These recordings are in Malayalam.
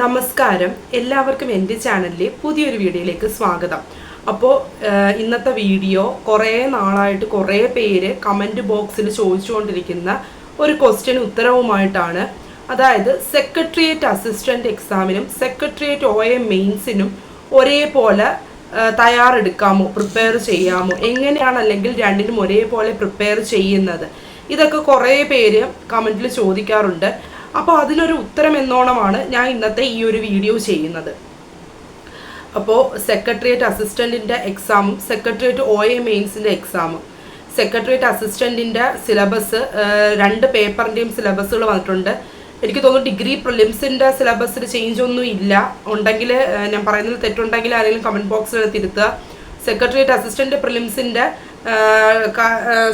നമസ്കാരം, എല്ലാവർക്കും എൻ്റെ ചാനലിലെ പുതിയൊരു വീഡിയോയിലേക്ക് സ്വാഗതം. അപ്പോൾ ഇന്നത്തെ വീഡിയോ കുറേ നാളായിട്ട് കുറേ പേര് കമൻറ്റ് ബോക്സിൽ ചോദിച്ചുകൊണ്ടിരിക്കുന്ന ഒരു ക്വസ്റ്റ്യൻ ഉത്തരവുമായിട്ടാണ്. അതായത് സെക്രട്ടേറിയറ്റ് അസിസ്റ്റൻ്റ് എക്സാമിനും സെക്രട്ടേറിയറ്റ് OAM മെയിൻസിനും ഒരേപോലെ തയ്യാറെടുക്കാമോ, പ്രിപ്പയർ ചെയ്യാമോ, എങ്ങനെയാണ് അല്ലെങ്കിൽ രണ്ടിനും ഒരേപോലെ പ്രിപ്പയർ ചെയ്യുന്നത്, ഇതൊക്കെ കുറേ പേര് കമൻറ്റിൽ ചോദിക്കാറുണ്ട്. അപ്പോൾ അതിനൊരു ഉത്തരം എന്നോണമാണ് ഞാൻ ഇന്നത്തെ ഈ ഒരു വീഡിയോ ചെയ്യുന്നത്. അപ്പോൾ സെക്രട്ടേറിയറ്റ് അസിസ്റ്റൻറ്റിൻ്റെ എക്സാമും സെക്രട്ടേറിയറ്റ് OAM മെയിൻസിൻ്റെ എക്സാമും, സെക്രട്ടേറിയറ്റ് അസിസ്റ്റൻറ്റിൻ്റെ സിലബസ് രണ്ട് പേപ്പറിൻ്റെയും സിലബസുകൾ വന്നിട്ടുണ്ട്. എനിക്ക് തോന്നുന്നു ഡിഗ്രി പ്രിലിംസിൻ്റെ സിലബസിൽ ചേഞ്ച് ഒന്നും ഇല്ല. ഉണ്ടെങ്കിൽ ഞാൻ പറയുന്നതിൽ തെറ്റുണ്ടെങ്കിൽ ആരെങ്കിലും കമൻറ്റ് ബോക്സിൽ തിരുത്തുക. സെക്രട്ടേറിയറ്റ് അസിസ്റ്റൻ്റ് പ്രിലിംസിൻ്റെ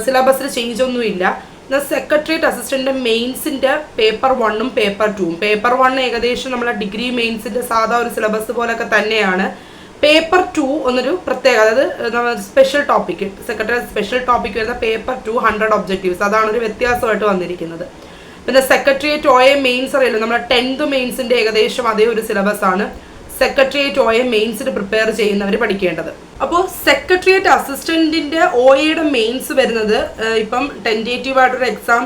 സിലബസിൽ ചേഞ്ച് ഒന്നും ഇല്ല. എന്നാൽ സെക്രട്ടേറിയറ്റ് അസിസ്റ്റൻ്റ് മെയിൻസിൻ്റെ പേപ്പർ 1ഉം പേപ്പർ 2ഉം, പേപ്പർ 1 ഏകദേശം നമ്മളെ ഡിഗ്രി മെയിൻസിൻ്റെ സാധാ ഒരു സിലബസ് പോലൊക്കെ തന്നെയാണ്. പേപ്പർ 2 ഒന്നൊരു പ്രത്യേക, അതായത് special topic, secretariat special topic വരുന്ന പേപ്പർ 2 100 ഒബ്ജക്റ്റീവ്സ്, അതാണ് ഒരു വ്യത്യാസമായിട്ട് വന്നിരിക്കുന്നത്. പിന്നെ സെക്രട്ടേറിയറ്റ് OAM മെയിൻസ് അറിയില്ല, നമ്മുടെ 10th മെയിൻസിൻ്റെ ഏകദേശം അതേ ഒരു സിലബസ് ആണ് സെക്രട്ടേറിയറ്റ് OAM മെയിൻസിന് പ്രിപ്പയർ ചെയ്യുന്നവർ പഠിക്കേണ്ടത്. അപ്പോൾ സെക്രട്ടേറിയറ്റ് അസിസ്റ്റൻറ്റിൻ്റെ OAയുടെ മെയിൻസ് വരുന്നത് ഇപ്പം ടെൻറ്റേറ്റീവ് ആയിട്ടൊരു എക്സാം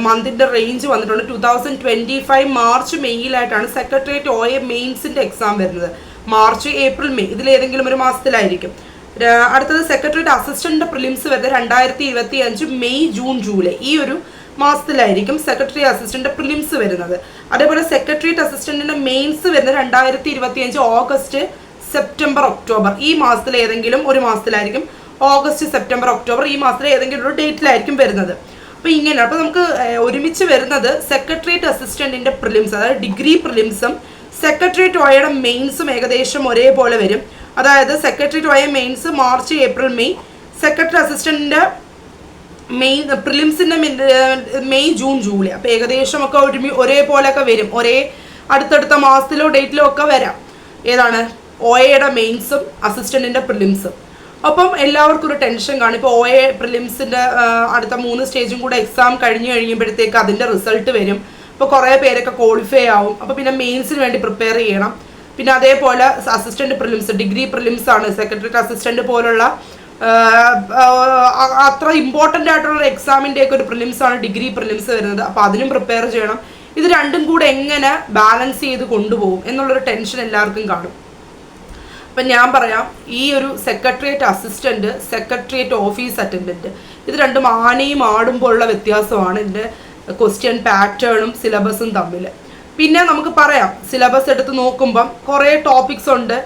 മന്തിൻ്റെ റേഞ്ച് വന്നിട്ടുണ്ട്. 2025 മാർച്ച് മെയ്യിലായിട്ടാണ് സെക്രട്ടേറിയറ്റ് OAM മെയിൻസിൻ്റെ എക്സാം വരുന്നത്. മാർച്ച്, ഏപ്രിൽ, മെയ് ഇതിലേതെങ്കിലും ഒരു മാസത്തിലായിരിക്കും. അടുത്തത് സെക്രട്ടേറിയറ്റ് അസിസ്റ്റൻ്റ് പ്രിലിംസ് വരുന്നത് 2025 മെയ്, ജൂൺ, ജൂലൈ ഈ ഒരു മാസത്തിലായിരിക്കും സെക്രട്ടറി അസിസ്റ്റൻ്റ് പ്രിലിംസ് വരുന്നത്. അതേപോലെ സെക്രട്ടേറിയറ്റ് അസിസ്റ്റൻറ്റിൻ്റെ മെയിൻസ് വരുന്നത് 2025 ഓഗസ്റ്റ്, സെപ്റ്റംബർ, ഒക്ടോബർ ഈ മാസത്തിൽ ഏതെങ്കിലും ഒരു മാസത്തിലായിരിക്കും. ഓഗസ്റ്റ്, സെപ്റ്റംബർ, ഒക്ടോബർ ഈ മാസത്തിൽ ഏതെങ്കിലും ഒരു ഡേറ്റിലായിരിക്കും വരുന്നത്. അപ്പോൾ ഇങ്ങനെ, അപ്പോൾ നമുക്ക് ഒരുമിച്ച് വരുന്നത് സെക്രട്ടേറിയറ്റ് അസിസ്റ്റൻറ്റിൻ്റെ പ്രിലിംസ്, അതായത് ഡിഗ്രി പ്രിലിംസും സെക്രട്ടേറിയറ്റ് OAയുടെ മെയിൻസും ഏകദേശം ഒരേപോലെ വരും. അതായത് secretariat OAM mains March, April, May, secretary അസിസ്റ്റൻറ്റിൻ്റെ മെയിൻ പ്രിലിംസിൻ്റെ മെയ്, ജൂൺ, ജൂലൈ. അപ്പോൾ ഏകദേശം ഒക്കെ ഒരേപോലെയൊക്കെ വരും. ഒരേ അടുത്തടുത്ത മാസത്തിലോ ഡേറ്റിലോ ഒക്കെ വരാം. ഏതാണ് OAയുടെ മെയിൻസും അസിസ്റ്റൻറ്റിൻ്റെ പ്രിലിംസും. അപ്പം എല്ലാവർക്കും ഒരു ടെൻഷൻ കാണും. ഇപ്പോൾ OA പ്രിലിംസിൻ്റെ അടുത്ത 3 സ്റ്റേജും കൂടെ എക്സാം കഴിയുമ്പോഴത്തേക്ക് അതിൻ്റെ റിസൾട്ട് വരും. അപ്പോൾ കുറേ പേരൊക്കെ ക്വാളിഫൈ ആവും. അപ്പോൾ പിന്നെ മെയിൻസിന് വേണ്ടി പ്രിപ്പയർ ചെയ്യണം. പിന്നെ അതേപോലെ അസിസ്റ്റൻറ്റ് പ്രിലിംസ്, ഡിഗ്രി പ്രിലിംസ് ആണ് സെക്രട്ടേറിയറ്റ് അസിസ്റ്റൻറ്റ് പോലുള്ള അത്ര ഇമ്പോർട്ടൻ്റ് ആയിട്ടുള്ള എക്സാമിൻ്റെയൊക്കെ ഒരു പ്രിലിംസാണ് ഡിഗ്രി പ്രിലിംസ് വരുന്നത്. അപ്പോൾ അതിനും പ്രിപ്പയർ ചെയ്യണം. ഇത് രണ്ടും കൂടെ എങ്ങനെ ബാലൻസ് ചെയ്ത് കൊണ്ടുപോകും എന്നുള്ളൊരു ടെൻഷൻ എല്ലാവർക്കും കാണും. അപ്പം ഞാൻ പറയാം, ഈ ഒരു secretariat assistant, secretariat office attendant, ഇത് രണ്ടും ആനയും ആടുമ്പോൾ ഉള്ള വ്യത്യാസമാണ് ഇതിൻ്റെ ക്വസ്റ്റ്യൻ പാറ്റേണും സിലബസും തമ്മിൽ. പിന്നെ നമുക്ക് പറയാം, സിലബസ് എടുത്ത് നോക്കുമ്പം കുറേ ടോപ്പിക്സ് ഉണ്ട്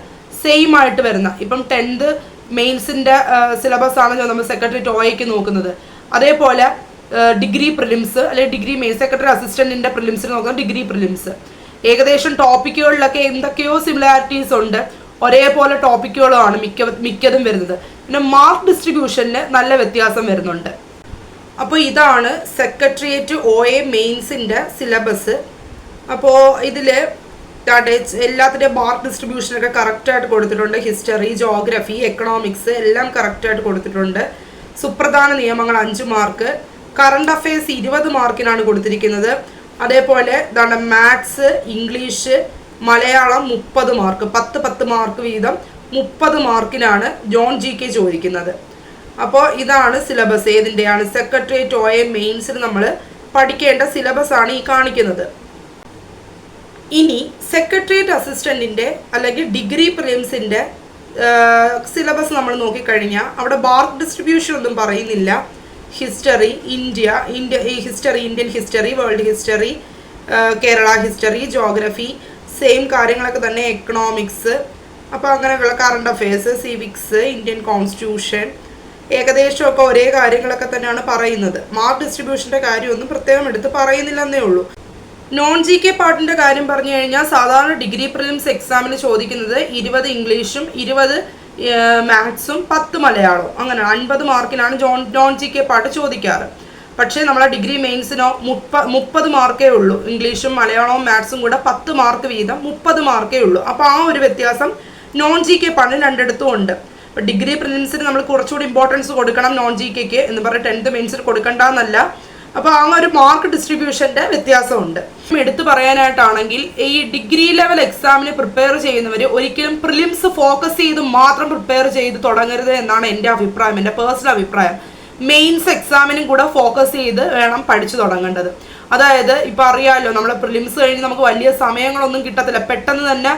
സെയിം ആയിട്ട് വരുന്ന. ഇപ്പം 10th മെയിൻസിൻ്റെ സിലബസ് ആണ് നമ്മൾ സെക്രട്ടേറിയറ്റ് OAയ്ക്ക് നോക്കുന്നത്. അതേപോലെ ഡിഗ്രി പ്രിലിംസ് അല്ലെങ്കിൽ ഡിഗ്രി മെയിൻ സെക്രട്ടറി അസിസ്റ്റൻറ്റിൻ്റെ പ്രിലിംസിന് നോക്കുന്നത് ഡിഗ്രി പ്രിലിംസ്. ഏകദേശം ടോപ്പിക്കുകളിലൊക്കെ എന്തൊക്കെയോ സിമിലാരിറ്റീസ് ഉണ്ട്, ഒരേപോലെ ടോപ്പിക്കുകളുമാണ് മിക്കതും വരുന്നത്. പിന്നെ മാർക്ക് ഡിസ്ട്രിബ്യൂഷന് നല്ല വ്യത്യാസം വരുന്നുണ്ട്. അപ്പോൾ ഇതാണ് സെക്രട്ടേറിയറ്റ് OAM മെയിൻസിൻ്റെ സിലബസ്. അപ്പോൾ ഇതിൽ എല്ലാത്തിൻ്റെയും മാർക്ക് ഡിസ്ട്രിബ്യൂഷനൊക്കെ കറക്റ്റായിട്ട് കൊടുത്തിട്ടുണ്ട്. ഹിസ്റ്ററി, ജോഗ്രഫി, എക്കണോമിക്സ് എല്ലാം കറക്റ്റായിട്ട് കൊടുത്തിട്ടുണ്ട്. സുപ്രധാന നിയമങ്ങൾ 5 മാർക്ക്, കറണ്ട് അഫയേഴ്സ് 20 മാർക്കിനാണ് കൊടുത്തിരിക്കുന്നത്. അതേപോലെ ഇതാണ് maths, English, Malayalam 30 mark, 10 mark വീതം 30 മാർക്കിനാണ് ജോൺ GK ചോദിക്കുന്നത്. അപ്പോൾ ഇതാണ് സിലബസ്. ഏതിൻ്റെയാണ്? സെക്രട്ടേറിയറ്റ് OAM മെയിൻസിന് നമ്മൾ പഠിക്കേണ്ട സിലബസാണ് ഈ കാണിക്കുന്നത്. ഇനി സെക്രട്ടേറിയറ്റ് അസിസ്റ്റൻറ്റിൻ്റെ അല്ലെങ്കിൽ ഡിഗ്രി പ്രിലിംസിൻ്റെ സിലബസ് നമ്മൾ നോക്കിക്കഴിഞ്ഞാൽ അവിടെ മാർക്ക് ഡിസ്ട്രിബ്യൂഷൻ ഒന്നും പറയുന്നില്ല. History, Indian history, world history, Kerala history, geography same കാര്യങ്ങളൊക്കെ തന്നെ, എക്കണോമിക്സ്, അപ്പോൾ അങ്ങനെയുള്ള current affairs, civics, Indian constitution ഏകദേശമൊക്കെ ഒരേ കാര്യങ്ങളൊക്കെ തന്നെയാണ് പറയുന്നത്. മാർക്ക് ഡിസ്ട്രിബ്യൂഷൻ്റെ കാര്യമൊന്നും പ്രത്യേകം എടുത്ത് പറയുന്നില്ലെന്നേ ഉള്ളൂ. നോൺ GK പാർട്ടിൻ്റെ കാര്യം പറഞ്ഞു കഴിഞ്ഞാൽ സാധാരണ ഡിഗ്രി പ്രിലിംസ് എക്സാമിന് ചോദിക്കുന്നത് 20 ഇംഗ്ലീഷും 20 മാത്സും 10 മലയാളവും, അങ്ങനെ 50 മാർക്കിനാണ് നോൺ GK പാർട്ട് ചോദിക്കാറ്. പക്ഷേ നമ്മളെ ഡിഗ്രി മെയിൻസിനോ 30 മാർക്കേ ഉള്ളൂ. ഇംഗ്ലീഷും മലയാളവും മാത്സും കൂടെ 10 മാർക്ക് വീതം 30 മാർക്കേ ഉള്ളൂ. അപ്പോൾ ആ ഒരു വ്യത്യാസം നോൺ GK പാർട്ടിന് രണ്ടിടത്തും ഉണ്ട്. അപ്പോൾ ഡിഗ്രി പ്രിലിംസിന് നമ്മൾ കുറച്ചുകൂടി ഇമ്പോർട്ടൻസ് കൊടുക്കണം നോൺ GKക്ക് എന്ന് പറഞ്ഞ് 10th മെയിൻസിന് കൊടുക്കണ്ടെന്നല്ല. അപ്പോൾ ആ ഒരു മാർക്ക് ഡിസ്ട്രിബ്യൂഷൻ്റെ വ്യത്യാസമുണ്ട്. എടുത്തു പറയാനായിട്ടാണെങ്കിൽ ഈ ഡിഗ്രി ലെവൽ എക്സാമിന് പ്രിപ്പയർ ചെയ്യുന്നവർ ഒരിക്കലും പ്രിലിംസ് ഫോക്കസ് ചെയ്ത് മാത്രം പ്രിപ്പയർ ചെയ്ത് തുടങ്ങരുത് എന്നാണ് എൻ്റെ അഭിപ്രായം, എൻ്റെ പേഴ്സണൽ അഭിപ്രായം. മെയിൻസ് എക്സാമിനും കൂടെ ഫോക്കസ് ചെയ്ത് വേണം പഠിച്ചു തുടങ്ങേണ്ടത്. അതായത് ഇപ്പം അറിയാമല്ലോ, നമ്മൾ പ്രിലിംസ് കഴിഞ്ഞ് നമുക്ക് വലിയ സമയങ്ങളൊന്നും കിട്ടത്തില്ല. പെട്ടെന്ന് തന്നെ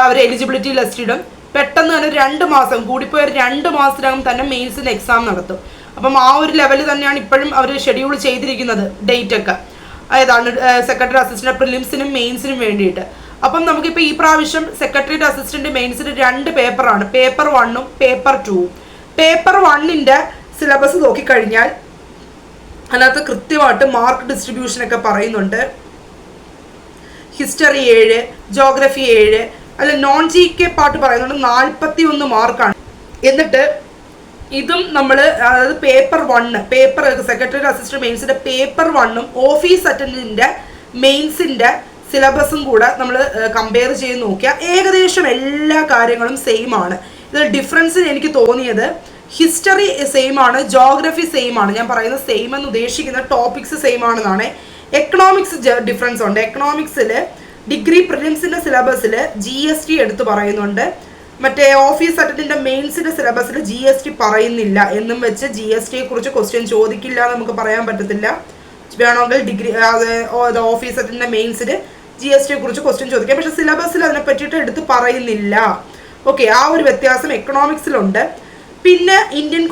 അവർ എലിജിബിലിറ്റി ലിസ്റ്റ് ഇടും, പെട്ടെന്ന് തന്നെ 2 മാസം കൂടിപ്പോയ 2 മാസത്തിനകം തന്നെ മെയിൻസിന് എക്സാം നടത്തും. അപ്പം ആ ഒരു ലെവലിൽ തന്നെയാണ് ഇപ്പോഴും അവർ ഷെഡ്യൂൾ ചെയ്തിരിക്കുന്നത് ഡേറ്റ് ഒക്കെ. അതാണ് സെക്രട്ടറി അസിസ്റ്റന്റ് പ്രിലിംസിനും മെയിൻസിനും വേണ്ടിയിട്ട്. അപ്പം നമുക്കിപ്പോൾ ഈ പ്രാവശ്യം സെക്രട്ടറിയേറ്റ് അസിസ്റ്റന്റ് മെയിൻസിന് 2 പേപ്പറാണ്, പേപ്പർ 1ഉം പേപ്പർ 2ഉം. പേപ്പർ 1ന്റെ സിലബസ് നോക്കിക്കഴിഞ്ഞാൽ അതിനകത്ത് കൃത്യമായിട്ട് മാർക്ക് ഡിസ്ട്രിബ്യൂഷനൊക്കെ പറയുന്നുണ്ട്. ഹിസ്റ്ററി 7, ജോഗ്രഫി 7, അല്ല നോൺ GK പാർട്ട് പറയുന്നുണ്ട് 41 മാർക്കാണ്. എന്നിട്ട് ഇതും നമ്മൾ അതായത് പേപ്പർ 1 പേപ്പർ സെക്രട്ടറി അസിസ്റ്റന്റ് മെയിൻസിന്റെ പേപ്പർ 1ഉം ഓഫീസ് അറ്റൻഡന്റിന്റെ മെയിൻസിന്റെ സിലബസും കൂടെ നമ്മൾ കമ്പയർ ചെയ്ത് നോക്കിയാൽ ഏകദേശം എല്ലാ കാര്യങ്ങളും സെയിം ആണ്. ഇതിൽ ഡിഫറൻസ് എനിക്ക് തോന്നിയത് ഹിസ്റ്ററി സെയിം ആണ്, ജോഗ്രഫി സെയിം ആണ്. ഞാൻ പറയുന്നത് സെയിം എന്ന് ഉദ്ദേശിക്കുന്ന ടോപ്പിക്സ് സെയിം ആണെന്നാണ്. എക്കണോമിക്സ് ഡിഫറൻസ് ഉണ്ട്. എക്കണോമിക്സിൽ ഡിഗ്രി പ്രിലിംസിന്റെ സിലബസിൽ GST എടുത്ത് പറയുന്നുണ്ട്, മറ്റേ ഓഫീസ് അറ്റൻഡന്റിന്റെ മെയിൻസിന്റെ സിലബസിൽ GST പറയുന്നില്ല എന്നും വെച്ച് GSTയെ കുറിച്ച് ക്വസ്റ്റ്യൻ ചോദിക്കില്ല എന്ന് നമുക്ക് പറയാൻ പറ്റത്തില്ല. വേണമെങ്കിൽ ഡിഗ്രി ഓഫീസ് അറ്റൻഡന്റിന്റെ മെയിൻസിൽ GSTയെ കുറിച്ച് ക്വസ്റ്റ്യൻ ചോദിക്കാം, പക്ഷെ സിലബസിൽ അതിനെ പറ്റിയിട്ട് എടുത്ത് പറയുന്നില്ല. ഓക്കെ, ആ ഒരു വ്യത്യാസം എക്കണോമിക്സിലുണ്ട്. പിന്നെ ഇന്ത്യൻ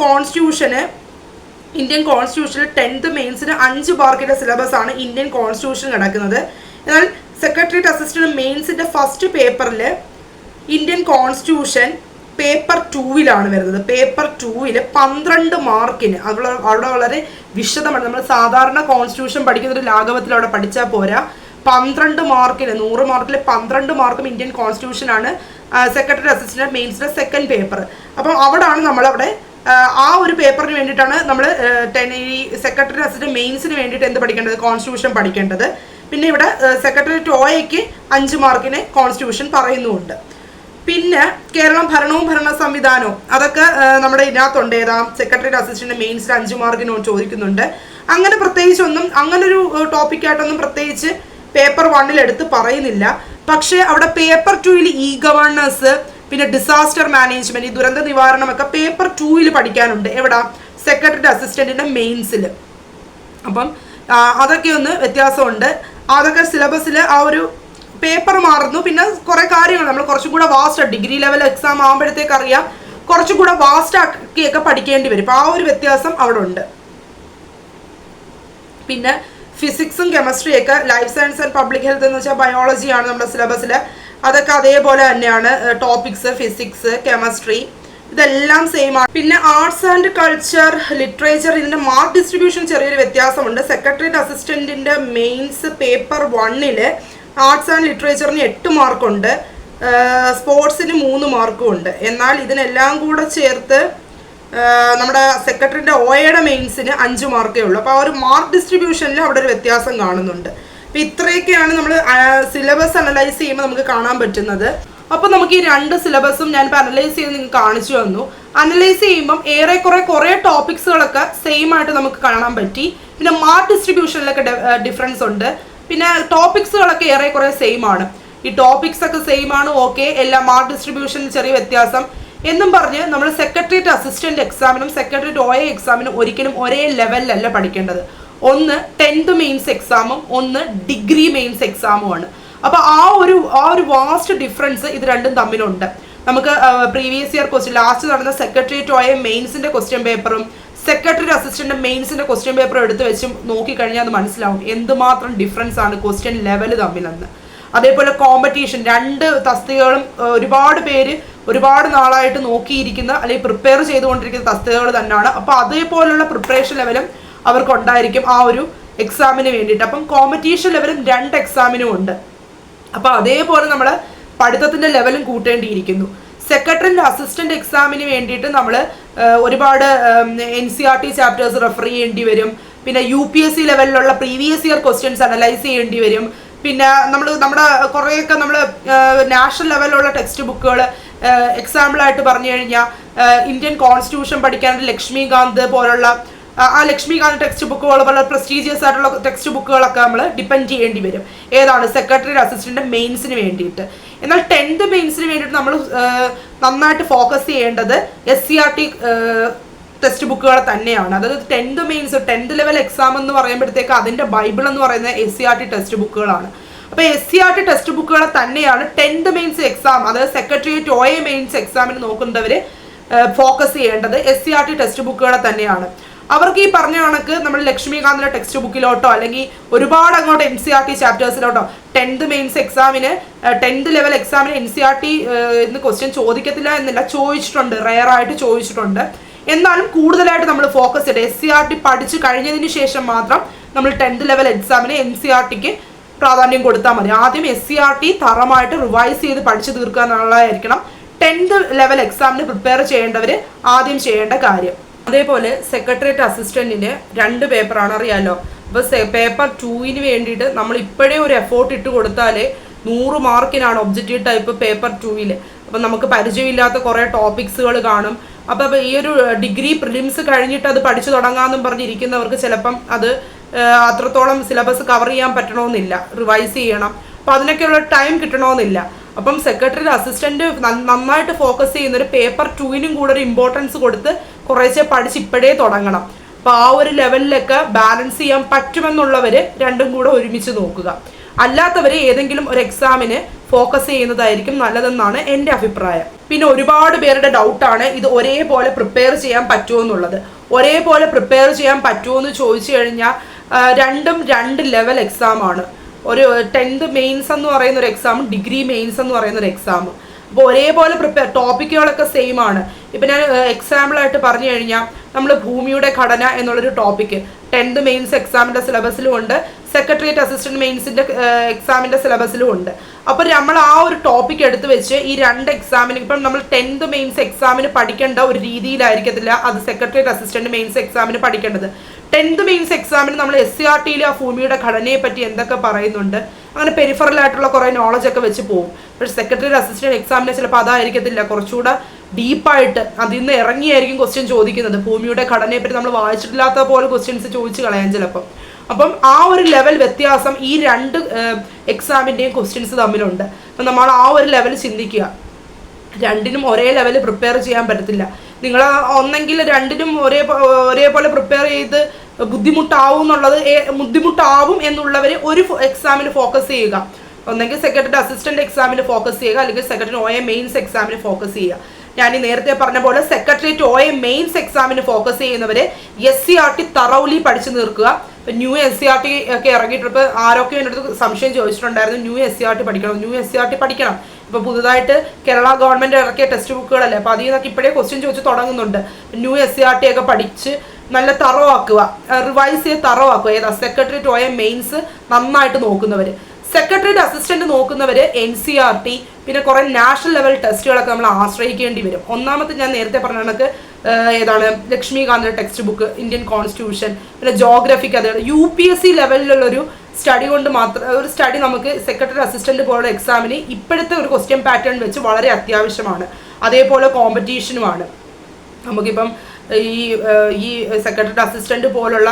കോൺസ്റ്റിറ്റ്യൂഷനിൽ 10th മെയിൻസിന് 5 മാർക്കിന്റെ സിലബസ് ആണ് ഇന്ത്യൻ കോൺസ്റ്റിറ്റ്യൂഷൻ കിടക്കുന്നത്. എന്നാൽ സെക്രട്ടറിയേറ്റ് അസിസ്റ്റന്റ് മെയിൻസിന്റെ ഫസ്റ്റ് പേപ്പറിൽ ഇന്ത്യൻ കോൺസ്റ്റിറ്റ്യൂഷൻ പേപ്പർ 2ലാണ് വരുന്നത്. പേപ്പർ 2ൽ 12 മാർക്കിന് അവിടെ വളരെ വിശദമാണ്. നമ്മൾ സാധാരണ കോൺസ്റ്റിറ്റ്യൂഷൻ പഠിക്കുന്ന ഒരു ലാഘവത്തിൽ അവിടെ പഠിച്ചാൽ പോരാ. 12 മാർക്കിന് 100 മാർക്കിൽ 12 മാർക്കും ഇന്ത്യൻ കോൺസ്റ്റിറ്റ്യൂഷനാണ് സെക്രട്ടറി അസിസ്റ്റന്റ് മെയിൻസിന്റെ സെക്കൻഡ് പേപ്പർ. അപ്പം അവിടാണ് നമ്മളവിടെ ആ ഒരു പേപ്പറിന് വേണ്ടിയിട്ടാണ് നമ്മൾ ഈ സെക്രട്ടറി അസിസ്റ്റന്റ് മെയിൻസിന് വേണ്ടിയിട്ട് എന്ത് പഠിക്കേണ്ടത്, കോൺസ്റ്റിറ്റ്യൂഷൻ പഠിക്കേണ്ടത്. പിന്നെ ഇവിടെ സെക്രട്ടറിയേറ്റ് OAക്ക് 5 മാർക്കിന് കോൺസ്റ്റിറ്റ്യൂഷൻ പറയുന്നുമുണ്ട്. പിന്നെ കേരളം ഭരണവും ഭരണ സംവിധാനവും അതൊക്കെ നമ്മുടെ ഇതിനകത്തുണ്ട്. ഏതാ സെക്രട്ടറിയേറ്റ് അസിസ്റ്റന്റ് മെയിൻസിൽ 5 മാർക്കിന് ചോദിക്കുന്നുണ്ട്. അങ്ങനെ പ്രത്യേകിച്ചൊന്നും അങ്ങനൊരു ടോപ്പിക്കായിട്ടൊന്നും പ്രത്യേകിച്ച് പേപ്പർ 1ൽ എടുത്ത് പറയുന്നില്ല. പക്ഷേ അവിടെ പേപ്പർ 2ൽ ഗവേണൻസ്, പിന്നെ ഡിസാസ്റ്റർ മാനേജ്മെന്റ്, ഈ ദുരന്ത നിവാരണമൊക്കെ പേപ്പർ 2ൽ പഠിക്കാനുണ്ട്. എവിടെ, സെക്രട്ടറിയേറ്റ് അസിസ്റ്റന്റിന്റെ മെയിൻസിൽ. അപ്പം അതൊക്കെ ഒന്ന് വ്യത്യാസമുണ്ട്. അതൊക്കെ സിലബസിൽ ആ ഒരു പേപ്പർ മാറുന്നു. പിന്നെ കുറെ കാര്യങ്ങൾ നമ്മൾ കുറച്ചും കൂടെ വാസ്റ്റ് ഡിഗ്രി ലെവൽ എക്സാം ആകുമ്പോഴത്തേക്ക് അറിയാം, കുറച്ചും കൂടെ വാസ്റ്റ് ആക്കിയൊക്കെ പഠിക്കേണ്ടി വരും. അപ്പോൾ ആ ഒരു വ്യത്യാസം അവിടെ ഉണ്ട്. പിന്നെ ഫിസിക്സും കെമിസ്ട്രിയൊക്കെ, life science and public health എന്ന് വെച്ചാൽ ബയോളജിയാണ് നമ്മുടെ സിലബസിൽ. അതൊക്കെ അതേപോലെ തന്നെയാണ്. ടോപ്പിക്സ് ഫിസിക്സ്, കെമിസ്ട്രി ഇതെല്ലാം സെയിം ആണ്. പിന്നെ ആർട്സ് ആൻഡ് കൾച്ചർ, ലിറ്ററേച്ചർ, ഇതിന്റെ മാർക്ക് ഡിസ്ട്രിബ്യൂഷൻ ചെറിയൊരു വ്യത്യാസമുണ്ട്. സെക്രട്ടറിയേറ്റ് അസിസ്റ്റന്റിന്റെ മെയിൻസ് പേപ്പർ 1ൽ ആർട്സ് ആൻഡ് ലിറ്ററേച്ചറിന് 8 മാർക്കുണ്ട്, സ്പോർട്സിന് 3 മാർക്കും ഉണ്ട്. എന്നാൽ ഇതിനെല്ലാം കൂടെ ചേർത്ത് നമ്മുടെ സെക്രട്ടറിന്റെ OAയുടെ മെയിൻസിന് 5 മാർക്കേ ഉള്ളൂ. അപ്പോൾ ആ ഒരു മാർക്ക് ഡിസ്ട്രിബ്യൂഷനിൽ അവിടെ ഒരു വ്യത്യാസം കാണുന്നുണ്ട്. അപ്പോൾ ഇത്രയൊക്കെയാണ് നമ്മൾ സിലബസ് അനലൈസ് ചെയ്യുമ്പോൾ നമുക്ക് കാണാൻ പറ്റുന്നത്. അപ്പോൾ നമുക്ക് ഈ 2 സിലബസും ഞാനിപ്പോൾ അനലൈസ് ചെയ്ത് നിങ്ങൾക്ക് കാണിച്ചു തന്നു. അനലൈസ് ചെയ്യുമ്പം കുറേ ടോപ്പിക്സുകളൊക്കെ സെയിം ആയിട്ട് നമുക്ക് കാണാൻ പറ്റി. പിന്നെ മാർക്ക് ഡിസ്ട്രിബ്യൂഷനിലൊക്കെ ഡിഫറൻസ് ഉണ്ട്. പിന്നെ ടോപ്പിക്സുകളൊക്കെ ഏറെക്കുറെ സെയിം ആണ്. ഈ ടോപ്പിക്സ് ഒക്കെ സെയിം ആണ്, ഓക്കെ. എല്ലാ മാർക്ക് ഡിസ്ട്രിബ്യൂഷനിൽ ചെറിയ വ്യത്യാസം എന്നും പറഞ്ഞ് നമ്മൾ സെക്രട്ടറിയേറ്റ് അസിസ്റ്റന്റ് എക്സാമിനും സെക്രട്ടറിയേറ്റ് OA എക്സാമിനും ഒരിക്കലും ഒരേ ലെവലിലല്ല പഠിക്കേണ്ടത്. ഒന്ന് 10th മെയിൻസ് എക്സാമും ഒന്ന് ഡിഗ്രി മെയിൻസ് എക്സാമുമാണ്. അപ്പോൾ ആ ഒരു വാസ്റ്റ് ഡിഫറൻസ് ഇത് രണ്ടും തമ്മിലുണ്ട്. നമുക്ക് പ്രീവിയസ് ഇയർ ക്വസ്റ്റ്യൻ ലാസ്റ്റ് നടന്ന സെക്രട്ടറിയേറ്റ് OA മെയിൻസിന്റെ ക്വസ്റ്റ്യൻ പേപ്പറും സെക്രട്ടറി അസിസ്റ്റന്റ് മെയിൻസിന്റെ ക്വസ്റ്റ്യൻ പേപ്പറും എടുത്ത് വെച്ച് നോക്കിക്കഴിഞ്ഞാൽ അത് മനസ്സിലാവും എന്തുമാത്രം ഡിഫറൻസ് ആണ് ക്വസ്റ്റ്യൻ ലെവൽ തമ്മിലെന്ന്. അതേപോലെ കോമ്പറ്റീഷൻ, 2 തസ്തികകളും ഒരുപാട് പേര് ഒരുപാട് നാളായിട്ട് നോക്കിയിരിക്കുന്ന അല്ലെങ്കിൽ പ്രിപ്പയർ ചെയ്തുകൊണ്ടിരിക്കുന്ന തസ്തികകൾ തന്നെയാണ്. അപ്പോൾ അതേപോലുള്ള പ്രിപ്പറേഷൻ ലെവലും അവർക്കുണ്ടായിരിക്കും ആ ഒരു എക്സാമിന് വേണ്ടിയിട്ട്. അപ്പം കോമ്പറ്റീഷൻ ലെവലും 2 എക്സാമിനും ഉണ്ട്. അപ്പോൾ അതേപോലെ നമ്മൾ പഠിത്തത്തിൻ്റെ ലെവലും കൂട്ടേണ്ടിയിരിക്കുന്നു. സെക്രട്ടറിൻ്റെ അസിസ്റ്റന്റ് എക്സാമിന് വേണ്ടിയിട്ട് നമ്മൾ ഒരുപാട് NCERT ചാപ്റ്റേഴ്സ് റെഫർ ചെയ്യേണ്ടി വരും. പിന്നെ UPSC ലെവലിലുള്ള പ്രീവിയസ് ഇയർ ക്വസ്റ്റ്യൻസ് അനലൈസ് ചെയ്യേണ്ടി വരും. പിന്നെ നമ്മുടെ കുറേയൊക്കെ നമ്മൾ നാഷണൽ ലെവലിലുള്ള ടെക്സ്റ്റ് ബുക്കുകൾ എക്സാമ്പിളായിട്ട് പറഞ്ഞു കഴിഞ്ഞാൽ ഇന്ത്യൻ കോൺസ്റ്റിറ്റ്യൂഷൻ പഠിക്കാനായിട്ട് ലക്ഷ്മികാന്ത് പോലുള്ള ആ ലക്ഷ്മികാന്ത് ടെക്സ്റ്റ് ബുക്കുകൾ പോലെ പ്രസ്റ്റീജിയസ് ആയിട്ടുള്ള ടെക്സ്റ്റ് ബുക്കുകളൊക്കെ നമ്മൾ ഡിപ്പെൻഡ് ചെയ്യേണ്ടി വരും. ഏതാണ്? സെക്രട്ടറി അസിസ്റ്റന്റ് മെയിൻസിന് വേണ്ടിയിട്ട്. എന്നാൽ 10th മെയിൻസിന് വേണ്ടിയിട്ട് നമ്മൾ നന്നായിട്ട് ഫോക്കസ് ചെയ്യേണ്ടത് SCRT ടെക്സ്റ്റ് ബുക്കുകൾ തന്നെയാണ്. അതായത് 10th mains 10th level exam എന്ന് പറയുമ്പോഴത്തേക്ക് അതിൻ്റെ ബൈബിൾ എന്ന് പറയുന്നത് SCRT ടെക്സ്റ്റ് ബുക്കുകളാണ്. അപ്പോൾ SCRT ടെക്സ്റ്റ് ബുക്കുകൾ തന്നെയാണ് 10th മെയിൻസ് എക്സാം, അതായത് സെക്രട്ടേറിയറ്റ് OA മെയിൻസ് എക്സാമിന് നോക്കുന്നവർ ഫോക്കസ് ചെയ്യേണ്ടത് SCRT ടെക്സ്റ്റ് ബുക്കുകളെ തന്നെയാണ്. അവർക്ക് ഈ പറഞ്ഞ കണക്ക് നമ്മൾ ലക്ഷ്മികാന്തിന്റെ ടെക്സ്റ്റ് ബുക്കിലോട്ടോ അല്ലെങ്കിൽ ഒരുപാട് അങ്ങോട്ട് NCERT ചാപ്റ്റേഴ്സിലോട്ടോ 10th മെയിൻസ് എക്സാമിന് 10th ലെവൽ എക്സാമിന് NCERT എന്ന് ക്വസ്റ്റ്യൻ ചോദിക്കത്തില്ല എന്നില്ല, ചോദിച്ചിട്ടുണ്ട്, റെയർ ആയിട്ട് ചോദിച്ചിട്ടുണ്ട്. എന്നാലും കൂടുതലായിട്ട് നമ്മൾ ഫോക്കസ് ചെയ്ത് SCRT പഠിച്ച് കഴിഞ്ഞതിന് ശേഷം മാത്രം നമ്മൾ 10th ലെവൽ എക്സാമിന് NCERTക്ക് പ്രാധാന്യം കൊടുത്താൽ മതി. ആദ്യം SCRT തറമായിട്ട് റിവൈസ് ചെയ്ത് പഠിച്ചു തീർക്കുക എന്നുള്ളതായിരിക്കണം 10th ലെവൽ എക്സാമിന് പ്രിപ്പയർ ചെയ്യേണ്ടവർ ആദ്യം ചെയ്യേണ്ട കാര്യം. അതേപോലെ സെക്രട്ടേറിയറ്റ് അസിസ്റ്റന്റിന് 2 പേപ്പറാണ്, അറിയാലോ. അപ്പോൾ പേപ്പർ 2ന് വേണ്ടിയിട്ട് നമ്മൾ ഇപ്പോഴേ ഒരു എഫോർട്ട് ഇട്ട് കൊടുത്താലേ 100 മാർക്കിനാണ് ഒബ്ജക്റ്റീവ് ടൈപ്പ് പേപ്പർ 2ൽ. അപ്പം നമുക്ക് പരിചയമില്ലാത്ത കുറേ ടോപ്പിക്സുകൾ കാണും. അപ്പോൾ ഈ ഒരു ഡിഗ്രി പ്രിലിംസ് കഴിഞ്ഞിട്ട് അത് പഠിച്ചു തുടങ്ങാമെന്നും പറഞ്ഞിരിക്കുന്നവർക്ക് ചിലപ്പം അത് അത്രത്തോളം സിലബസ് കവർ ചെയ്യാൻ പറ്റണമെന്നില്ല, റിവൈസ് ചെയ്യണം. അപ്പോൾ അതിനൊക്കെയുള്ള ടൈം കിട്ടണമെന്നില്ല. അപ്പം സെക്രട്ടറി അസിസ്റ്റന്റ് നന്നായിട്ട് ഫോക്കസ് ചെയ്യുന്നൊരു പേപ്പർ 2നും കൂടെ ഒരു ഇമ്പോർട്ടൻസ് കൊടുത്ത് കുറേശ്ശെ പഠിച്ച് ഇപ്പോഴേ തുടങ്ങണം. അപ്പോൾ ആ ഒരു ലെവലിലൊക്കെ ബാലൻസ് ചെയ്യാൻ പറ്റുമെന്നുള്ളവർ രണ്ടും കൂടെ ഒരുമിച്ച് നോക്കുക. അല്ലാത്തവർ ഏതെങ്കിലും ഒരു എക്സാമിന് ഫോക്കസ് ചെയ്യുന്നതായിരിക്കും നല്ലതെന്നാണ് എൻ്റെ അഭിപ്രായം. പിന്നെ ഒരുപാട് പേരുടെ ഡൗട്ടാണ് ഇത് ഒരേപോലെ പ്രിപ്പയർ ചെയ്യാൻ പറ്റുമോ എന്നുള്ളത്. ഒരേപോലെ പ്രിപ്പയർ ചെയ്യാൻ പറ്റുമോ എന്ന് ചോദിച്ചു കഴിഞ്ഞാൽ രണ്ടും 2 ലെവൽ എക്സാമാണ്. ഒരു 10th മെയിൻസ് എന്ന് പറയുന്ന ഒരു എക്സാമും ഡിഗ്രി മെയിൻസ് എന്ന് പറയുന്ന ഒരു എക്സാമും. അപ്പോൾ ഒരേപോലെ ടോപ്പിക്കുകളൊക്കെ സെയിം ആണ്. ഇപ്പം ഞാൻ എക്സാമ്പിളായിട്ട് പറഞ്ഞു കഴിഞ്ഞാൽ നമ്മൾ ഭൂമിയുടെ ഘടന എന്നുള്ളൊരു ടോപ്പിക്ക് 10th മെയിൻസ് എക്സാമിൻ്റെ സിലബസിലും ഉണ്ട്, സെക്രട്ടേറിയറ്റ് അസിസ്റ്റന്റ് മെയിൻസിൻ്റെ എക്സാമിൻ്റെ സിലബസിലും ഉണ്ട്. അപ്പോൾ നമ്മൾ ആ ഒരു ടോപ്പിക് എടുത്ത് വെച്ച് ഈ 2 എക്സാമിന് ഇപ്പം നമ്മൾ 10th മെയിൻസ് എക്സാമിന് പഠിക്കേണ്ട ഒരു രീതിയിലായിരിക്കത്തില്ല അത് സെക്രട്ടേറിയറ്റ് അസിസ്റ്റന്റ് മെയിൻസ് എക്സാമിന് പഠിക്കേണ്ടത്. 10th മെയിൻസ് എക്സാമിന് നമ്മൾ SCRTയിൽ ആ ഭൂമിയുടെ ഘടനയെ പറ്റി എന്തൊക്കെ പറയുന്നുണ്ട്, അങ്ങനെ പെരിഫറൽ ആയിട്ടുള്ള കുറേ നോളജൊക്കെ വെച്ച് പോകും. പക്ഷേ സെക്രട്ടേറിയറ്റ് അസിസ്റ്റന്റ് എക്സാമിന് ചിലപ്പോൾ അതായിരിക്കത്തില്ല, കുറച്ചുകൂടെ ഡീപ്പായിട്ട് അതിൽ നിന്ന് ഇറങ്ങിയായിരിക്കും ക്വസ്റ്റ്യൻ ചോദിക്കുന്നത്. ഭൂമിയുടെ ഘടനയെ പറ്റി നമ്മൾ വായിച്ചിട്ടില്ലാത്ത പോലെ ക്വസ്റ്റ്യൻസ് ചോദിച്ച് കളയാൻ ചിലപ്പം. അപ്പം ആ ഒരു ലെവൽ വ്യത്യാസം ഈ 2 എക്സാമിൻ്റെയും ക്വസ്റ്റ്യൻസ് തമ്മിലുണ്ട്. അപ്പം നമ്മൾ ആ ഒരു ലെവൽ ചിന്തിക്കുക. 2നും ഒരേ ലെവൽ പ്രിപ്പയർ ചെയ്യാൻ പറ്റത്തില്ല. നിങ്ങൾ ഒന്നെങ്കിൽ 2നും ഒരേപോലെ പ്രിപ്പയർ ചെയ്ത് ബുദ്ധിമുട്ടാവും എന്നുള്ളവർ ഒരു എക്സാമിന് ഫോക്കസ് ചെയ്യുക. ഒന്നെങ്കിൽ സെക്രട്ടറി അസിസ്റ്റന്റ് എക്സാമിന് ഫോക്കസ് ചെയ്യുക, അല്ലെങ്കിൽ സെക്രട്ടറി OA മെയിൻസ് എക്സാമിന് ഫോക്കസ് ചെയ്യുക. ഞാൻ ഈ നേരത്തെ പറഞ്ഞ പോലെ സെക്രട്ടേറിയറ്റ് OA മെയിൻസ് എക്സാമിന് ഫോക്കസ് ചെയ്യുന്നവരെ SCRT തറൗലി പഠിച്ചു തീർക്കുക. ഇപ്പം ന്യൂ SCRT ഒക്കെ ഇറങ്ങിയിട്ടിപ്പോൾ ആരൊക്കെ എൻ്റെ അടുത്ത് സംശയം ചോദിച്ചിട്ടുണ്ടായിരുന്നു, ന്യൂ SCRT പഠിക്കണം. ഇപ്പോൾ പുതുതായിട്ട് കേരള ഗവൺമെൻറ് ഇറക്കിയ ടെക്സ്റ്റ് ബുക്കുകളല്ലേ, അപ്പോൾ അതിൽ നിന്നൊക്കെ ഇപ്പോഴേ ക്വസ്റ്റ്യൻ ചോദിച്ച് തുടങ്ങുന്നുണ്ട്. ന്യൂ SCRT ഒക്കെ പഠിച്ച് നല്ല തറവാക്കുക, റിവൈസ് ചെയ്ത് തറവാക്കുക. ഏതാ? സെക്രട്ടേറിയറ്റ് OA മെയിൻസ് നന്നായിട്ട് നോക്കുന്നവർ. സെക്രട്ടേറിയറ്റ് അസിസ്റ്റന്റ് നോക്കുന്നവർ NCERT, പിന്നെ കുറേ നാഷണൽ ലെവൽ ടെസ്റ്റുകളൊക്കെ നമ്മൾ ആശ്രയിക്കേണ്ടി വരും. ഒന്നാമത്തെ ഞാൻ നേരത്തെ പറഞ്ഞ കണക്ക് ഏതാണ് ലക്ഷ്മികാന്തിന്റെ ടെക്സ്റ്റ് ബുക്ക്, ഇന്ത്യൻ കോൺസ്റ്റിറ്റ്യൂഷൻ, പിന്നെ ജോഗ്രഫിക്ക്, അതായത് UPSC ലെവലിലുള്ളൊരു സ്റ്റഡി കൊണ്ട് മാത്രം ഒരു സ്റ്റഡി നമുക്ക് സെക്രട്ടറി അസിസ്റ്റന്റ് പോലുള്ള എക്സാമിന് ഇപ്പോഴത്തെ ഒരു ക്വസ്റ്റ്യൻ പാറ്റേൺ വെച്ച് വളരെ അത്യാവശ്യമാണ്. അതേപോലെ കോമ്പറ്റീഷനുമാണ്. നമുക്കിപ്പം ഈ സെക്രട്ടറി അസിസ്റ്റന്റ് പോലുള്ള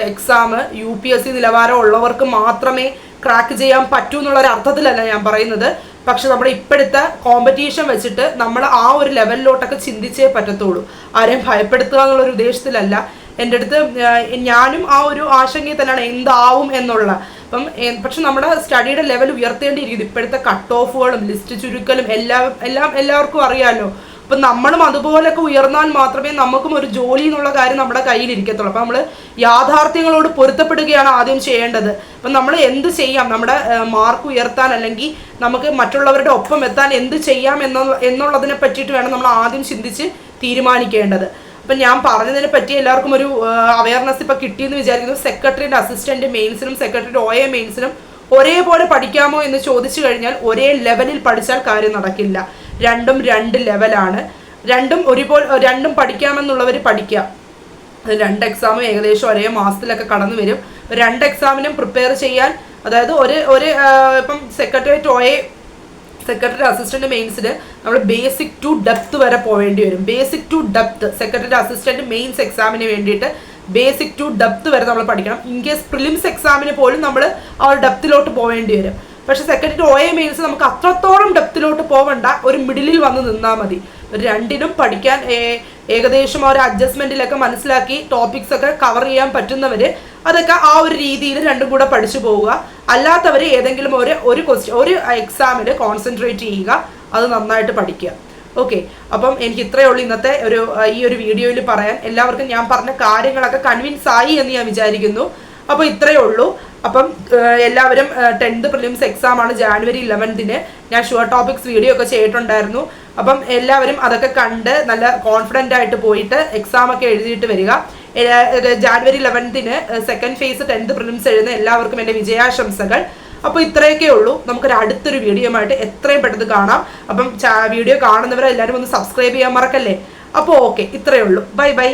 എക്സാം UPSC നിലവാരം ഉള്ളവർക്ക് മാത്രമേ ക്രാക്ക് ചെയ്യാൻ പറ്റൂ എന്നുള്ളൊരു അർത്ഥത്തിലല്ല ഞാൻ പറയുന്നത്. പക്ഷെ നമ്മുടെ ഇപ്പോഴത്തെ കോമ്പറ്റീഷൻ വെച്ചിട്ട് നമ്മൾ ആ ഒരു ലെവലിലോട്ടൊക്കെ ചിന്തിച്ചേ പറ്റത്തുള്ളൂ. ആരെയും ഭയപ്പെടുത്തുക എന്നുള്ളൊരു ഉദ്ദേശത്തിലല്ല. എൻ്റെ അടുത്ത് ഞാനും ആ ഒരു ആശങ്കയിൽ തന്നെയാണ് എന്താവും എന്നുള്ള. പക്ഷെ നമ്മുടെ സ്റ്റഡിയുടെ ലെവൽ ഉയർത്തേണ്ടിയിരിക്കുന്നു. ഇപ്പോഴത്തെ കട്ട് ഓഫുകളും ലിസ്റ്റ് ചുരുക്കലും എല്ലാവർക്കും അറിയാമല്ലോ. അപ്പം നമ്മളും അതുപോലൊക്കെ ഉയർന്നാൽ മാത്രമേ നമുക്കും ഒരു ജോലി എന്നുള്ള കാര്യം നമ്മുടെ കയ്യിലിരിക്കത്തുള്ളൂ. അപ്പം നമ്മൾ യാഥാർത്ഥ്യങ്ങളോട് പൊരുത്തപ്പെടുകയാണ് ആദ്യം ചെയ്യേണ്ടത്. അപ്പം നമ്മൾ എന്ത് ചെയ്യാം, നമ്മുടെ മാർക്ക് ഉയർത്താൻ അല്ലെങ്കിൽ നമുക്ക് മറ്റുള്ളവരുടെ ഒപ്പം എത്താൻ എന്ത് ചെയ്യാം എന്നുള്ളതിനെ പറ്റിയിട്ട് വേണം നമ്മൾ ആദ്യം ചിന്തിച്ച് തീരുമാനിക്കേണ്ടത്. അപ്പം ഞാൻ പറഞ്ഞതിനെ പറ്റി എല്ലാവർക്കും ഒരു അവയർനെസ് ഇപ്പോൾ കിട്ടിയെന്ന് വിചാരിക്കുന്നു. സെക്രട്ടറിയുടെ അസിസ്റ്റന്റ് മെയിൻസിനും സെക്രട്ടറിയുടെ OA മെയിൻസിനും ഒരേപോലെ പഠിക്കാമോ എന്ന് ചോദിച്ചു കഴിഞ്ഞാൽ ഒരേ ലെവലിൽ പഠിച്ചാൽ കാര്യം നടക്കില്ല. രണ്ടും 2 ലെവലാണ്. രണ്ടും പഠിക്കാമെന്നുള്ളവർ പഠിക്കുക. 2 എക്സാമും ഏകദേശം ഒരേ മാസത്തിലൊക്കെ കടന്നു വരും. 2 എക്സാമിനും പ്രിപ്പയർ ചെയ്യാൻ, അതായത് ഇപ്പം സെക്രട്ടറി അസിസ്റ്റന്റ് മെയിൻസിന് നമ്മൾ ബേസിക് ടു ഡെപ്ത് വരെ പോവേണ്ടി വരും. Basic to depth secretary assistant mains എക്സാമിന് വേണ്ടിയിട്ട് ബേസിക് ടു ഡെപ്ത് വരെ നമ്മൾ പഠിക്കണം. ഇൻ കേസ് പ്രിലിംസ് എക്സാമിന് പോലും നമ്മൾ ആ ഒരു ഡെപ്തിലോട്ട് പോവേണ്ടി വരും. പക്ഷെ സെക്കൻഡ് OA മെയിൻസ് നമുക്ക് അത്രത്തോളം ഡെപ്തിലോട്ട് പോവണ്ട, ഒരു മിഡിലിൽ വന്ന് നിന്നാൽ മതി. രണ്ടിനും പഠിക്കാൻ ഏകദേശം ആ ഒരു അഡ്ജസ്റ്റ്മെന്റിലൊക്കെ മനസ്സിലാക്കി ടോപ്പിക്സ് ഒക്കെ കവർ ചെയ്യാൻ പറ്റുന്നവർ അതൊക്കെ ആ ഒരു രീതിയിൽ രണ്ടും കൂടെ പഠിച്ചു പോവുക. അല്ലാത്തവർ ഏതെങ്കിലും ഒരു എക്സാമിൽ കോൺസെൻട്രേറ്റ് ചെയ്യുക, അത് നന്നായിട്ട് പഠിക്കുക. ഓക്കെ, അപ്പം എനിക്ക് ഇത്രയേ ഉള്ളൂ ഇന്നത്തെ ഈ ഒരു വീഡിയോയിൽ പറയാൻ. എല്ലാവർക്കും ഞാൻ പറഞ്ഞ കാര്യങ്ങളൊക്കെ കൺവിൻസ് ആയി എന്ന് ഞാൻ വിചാരിക്കുന്നു. അപ്പോൾ ഇത്രയേ ഉള്ളൂ. അപ്പം എല്ലാവരും 10th പ്രിലിംസ് എക്സാം ആണ് January 11th. ഞാൻ ഷുവർ ടോപ്പിക്സ് വീഡിയോ ഒക്കെ ചെയ്തിട്ടുണ്ടായിരുന്നു. അപ്പം എല്ലാവരും അതൊക്കെ കണ്ട് നല്ല കോൺഫിഡൻ്റ് ആയിട്ട് പോയിട്ട് എക്സാം ഒക്കെ എഴുതിയിട്ട് വരിക. January 11th second phase 10th prelims എഴുതുന്ന എല്ലാവർക്കും എൻ്റെ വിജയാശംസകൾ. അപ്പോൾ ഇത്രയൊക്കെ ഉള്ളൂ. നമുക്കൊരു അടുത്തൊരു വീഡിയോ ആയിട്ട് എത്രയും പെട്ടെന്ന് കാണാം. അപ്പം വീഡിയോ കാണുന്നവരെ എല്ലാവരും ഒന്ന് സബ്സ്ക്രൈബ് ചെയ്യാൻ മറക്കല്ലേ. അപ്പോൾ ഓക്കെ, ഇത്രയേ ഉള്ളൂ. Bye bye.